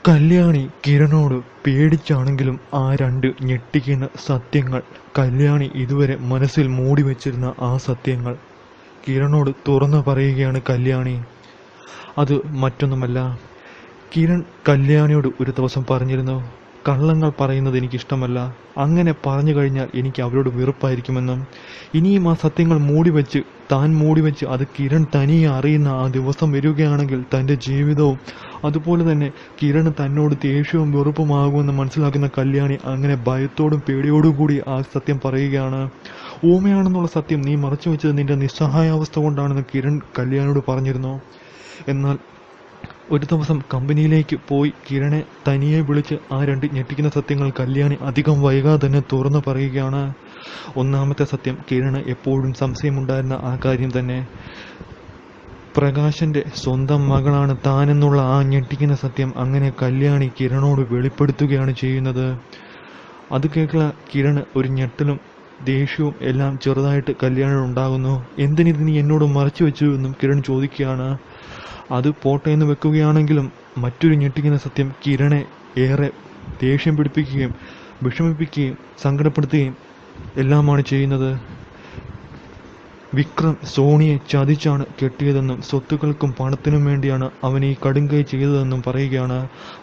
കല്യാണി കിരണോട് പേടിച്ചാണെങ്കിലും ആ രണ്ട് ഞെട്ടിക്കുന്ന സത്യങ്ങൾ, കല്യാണി ഇതുവരെ മനസ്സിൽ മൂടിവെച്ചിരുന്ന ആ സത്യങ്ങൾ കിരണോട് തുറന്നു പറയുകയാണ് കല്യാണി. അത് മറ്റൊന്നുമല്ല, കിരൺ കല്യാണിയോട് ഒരു ദിവസം പറഞ്ഞിരുന്നു, കള്ളങ്ങൾ പറയുന്നത് എനിക്കിഷ്ടമല്ല, അങ്ങനെ പറഞ്ഞു കഴിഞ്ഞാൽ എനിക്ക് അവരോട് വെറുപ്പായിരിക്കുമെന്നും. ഇനിയും ആ സത്യങ്ങൾ താൻ മൂടിവെച്ച് അത് കിരൺ തനിയെ അറിയുന്ന ആ ദിവസം വരികയാണെങ്കിൽ തൻ്റെ ജീവിതവും അതുപോലെ തന്നെ കിരൺ തന്നോട് ദേഷ്യവും വെറുപ്പുമാകുമെന്ന് മനസ്സിലാക്കുന്ന കല്യാണി അങ്ങനെ ഭയത്തോടും പേടിയോടും കൂടി ആ സത്യം പറയുകയാണ്. ഊമയാണെന്നുള്ള സത്യം നീ മറച്ചു വെച്ചത് നിന്റെ നിസ്സഹായാവസ്ഥ കൊണ്ടാണെന്ന് കിരൺ കല്യാണിയോട് പറഞ്ഞിരുന്നു. എന്നാൽ ഒരു ദിവസം കമ്പനിയിലേക്ക് പോയി കിരണെ തനിയെ വിളിച്ച് ആ രണ്ട് ഞെട്ടിക്കുന്ന സത്യങ്ങൾ കല്യാണി അധികം വൈകാതെ തന്നെ തുറന്നു പറയുകയാണ്. ഒന്നാമത്തെ സത്യം, കിരണ് എപ്പോഴും സംശയമുണ്ടായിരുന്ന ആ കാര്യം തന്നെ, പ്രകാശന്റെ സ്വന്തം മകളാണ് താനെന്നുള്ള ആ ഞെട്ടിക്കുന്ന സത്യം അങ്ങനെ കല്യാണി കിരണോട് വെളിപ്പെടുത്തുകയാണ് ചെയ്യുന്നത്. അത് കേൾക്കുക കിരണ് ഒരു ഞെട്ടലും ദേഷ്യവും എല്ലാം ചെറുതായിട്ട് കല്യാണിയോട് ഉണ്ടാകുന്നു. എന്തിനിത് നീ എന്നോട് മറച്ചു വെച്ചു എന്നും കിരൺ ചോദിക്കുകയാണ്. അത് പോട്ടെ എന്ന് വെക്കുകയാണെങ്കിലും മറ്റൊരു ഞെട്ടിക്കുന്ന സത്യം കിരണെ ഏറെ ദേഷ്യം പിടിപ്പിക്കുകയും വിഷമിപ്പിക്കുകയും സങ്കടപ്പെടുത്തുകയും എല്ലാമാണ് ചെയ്യുന്നത്. വിക്രം സോണിയെ ചതിച്ചാണ് കെട്ടിയതെന്നും സ്വത്തുക്കൾക്കും പണത്തിനും വേണ്ടിയാണ് അവൻ ഈ കടുങ്കൈ ചെയ്തതെന്നും പറയുകയാണ്.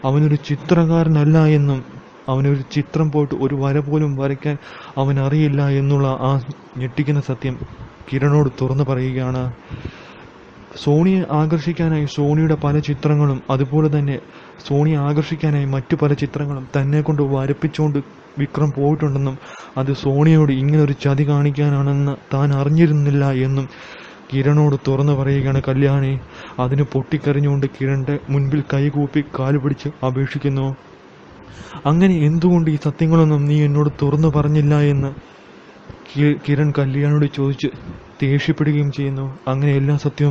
അവനൊരു ചിത്രകാരനല്ല എന്നും അവനൊരു ചിത്രം പോയിട്ട് ഒരു വര പോലും വരയ്ക്കാൻ അവൻ അറിയില്ല എന്നുള്ള ആ ഞെട്ടിക്കുന്ന സത്യം കിരണോട് തുറന്നു പറയുകയാണ്. സോണിയെ ആകർഷിക്കാനായി സോണിയുടെ പല ചിത്രങ്ങളും അതുപോലെ തന്നെ സോണിയെ ആകർഷിക്കാനായി മറ്റു പല ചിത്രങ്ങളും തന്നെ കൊണ്ട് വരപ്പിച്ചുകൊണ്ട് വിക്രം പോയിട്ടുണ്ടെന്നും അത് സോണിയോട് ഇങ്ങനൊരു ചതി കാണിക്കാനാണെന്ന് താൻ അറിഞ്ഞിരുന്നില്ല എന്നും കിരണോട് തുറന്നു പറയുകയാണ് കല്യാണി. അതിന് പൊട്ടിക്കരഞ്ഞുകൊണ്ട് കിരണിന്റെ മുൻപിൽ കൈകൂപ്പി കാലുപിടിച്ച് അപേക്ഷിക്കുന്നു. അങ്ങനെ എന്തുകൊണ്ട് ഈ സത്യങ്ങളൊന്നും നീ എന്നോട് തുറന്നു പറഞ്ഞില്ല എന്ന് കിരൺ കല്യാണിയോട് ചോദിച്ച് ദേഷ്യപ്പെടുകയും ചെയ്യുന്നു. അങ്ങനെ എല്ലാ സത്യവും